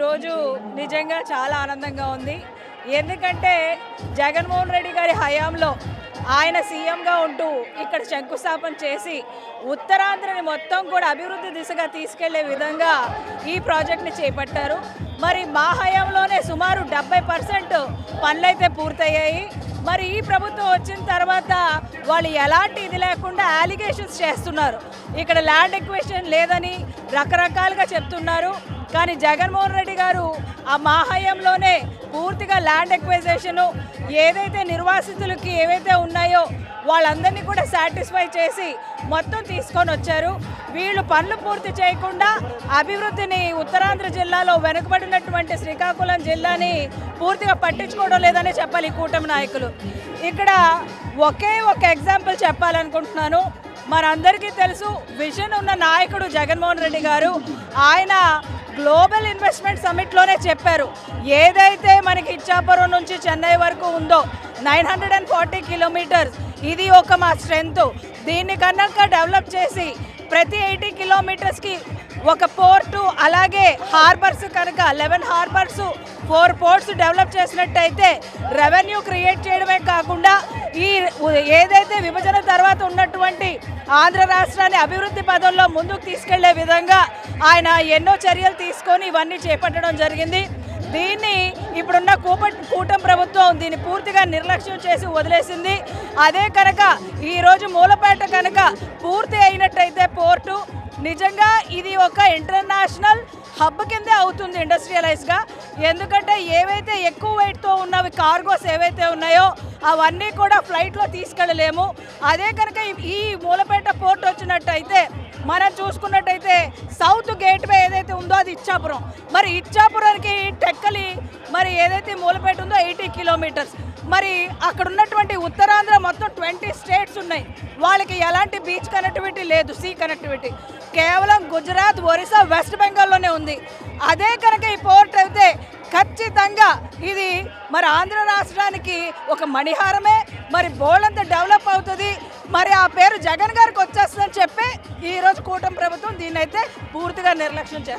ఈరోజు నిజంగా చాలా ఆనందంగా ఉంది. ఎందుకంటే జగన్మోహన్ రెడ్డి గారి హయాంలో ఆయన సీఎంగా ఉంటూ ఇక్కడ శంకుస్థాపన చేసి ఉత్తరాంధ్రని మొత్తం కూడా అభివృద్ధి దిశగా తీసుకెళ్లే విధంగా ఈ ప్రాజెక్ట్ని చేపట్టారు. మరి మా హయాంలోనే సుమారు 70% పనులైతే పూర్తయ్యాయి. మరి ఈ ప్రభుత్వం వచ్చిన తర్వాత వాళ్ళు ఎలాంటి ఇది లేకుండా అలిగేషన్స్ చేస్తున్నారు. ఇక్కడ ల్యాండ్ ఎక్విజిషన్ లేదని రకరకాలుగా చెప్తున్నారు. కానీ జగన్మోహన్ రెడ్డి గారు ఆ మా హయాంలోనే పూర్తిగా ల్యాండ్ ఎక్విజిషన్ ఏదైతే నిర్వాసితులకి ఏవైతే ఉన్నాయో వాళ్ళందరినీ కూడా సాటిస్ఫై చేసి మొత్తం తీసుకొని వచ్చారు. వీళ్ళు పనులు పూర్తి చేయకుండా అభివృద్ధిని ఉత్తరాంధ్ర జిల్లాలో వెనుకబడినటువంటి శ్రీకాకుళం జిల్లాని పూర్తిగా పట్టించుకోవడం లేదని చెప్పాలి కూటమి నాయకులు. ఇక్కడ ఒకే ఒక ఎగ్జాంపుల్ చెప్పాలనుకుంటున్నాను. మనందరికీ తెలుసు, విజన్ ఉన్న నాయకుడు జగన్మోహన్ రెడ్డి గారు. ఆయన గ్లోబల్ ఇన్వెస్ట్మెంట్ సమిట్లోనే చెప్పారు, ఏదైతే మనకి ఇచ్చాపురం నుంచి చెన్నై వరకు ఉందో 940 కిలోమీటర్స్, ఇది ఒక మా స్ట్రెంగ్త్. దీన్ని కనుక డెవలప్ చేసి ప్రతి 80 కిలోమీటర్స్కి ఒక పోర్టు, అలాగే హార్బర్స్ కనుక 11 హార్బర్స్ 4 పోర్ట్స్ డెవలప్ చేసినట్టయితే రెవెన్యూ క్రియేట్ చేయడమే కాకుండా ఈ ఏదైతే విభజన తర్వాత ఉన్నటువంటి ఆంధ్ర రాష్ట్రాన్ని అభివృద్ధి పదంలో ముందుకు తీసుకెళ్లే విధంగా ఆయన ఎన్నో చర్యలు తీసుకొని ఇవన్నీ చేపట్టడం జరిగింది. దీన్ని ఇప్పుడున్న కూటమి ప్రభుత్వం దీన్ని పూర్తిగా నిర్లక్ష్యం చేసి వదిలేసింది. అదే కనుక ఈరోజు మూలపేట కనుక పూర్తి అయినట్టయితే పోర్టు నిజంగా ఇది ఒక ఇంటర్నేషనల్ హబ్ కిందే అవుతుంది ఇండస్ట్రియలైజ్గా. ఎందుకంటే ఏవైతే ఎక్కువ వెయిట్తో ఉన్నవి కార్గోస్ ఏవైతే ఉన్నాయో అవన్నీ కూడా ఫ్లైట్లో తీసుకెళ్ళలేము. అదే కనుక ఈ మూలపేట పోర్ట్ వచ్చినట్టయితే మనం చూసుకున్నట్టయితే సౌత్ గేట్వే ఏదైతే ఉందో అది ఇచ్చాపురం. మరి ఇచ్చాపురానికి టెక్కలి మరి ఏదైతే మూలపేట ఉందో 80 కిలోమీటర్స్. మరి అక్కడ ఉన్నటువంటి ఉత్తరాంధ్ర మొత్తం 20 స్టేట్స్ ఉన్నాయి. వాళ్ళకి ఎలాంటి బీచ్ కనెక్టివిటీ లేదు, సీ కనెక్టివిటీ. కేవలం గుజరాత్, ఒరిస్సా, వెస్ట్ బెంగాల్లోనే ఉంది. అదే కనుక ఈ పోర్ట్ అయితే ఖచ్చితంగా ఇది మరి ఆంధ్ర రాష్ట్రానికి ఒక మణిహారమే. మరి బోల్డంత డెవలప్ అవుతుంది. మరి ఆ పేరు జగన్ గారికి వచ్చేస్తుందని చెప్పి ఈరోజు కూటమి ప్రభుత్వం దీన్నైతే పూర్తిగా నిర్లక్ష్యం చేస్తుంది.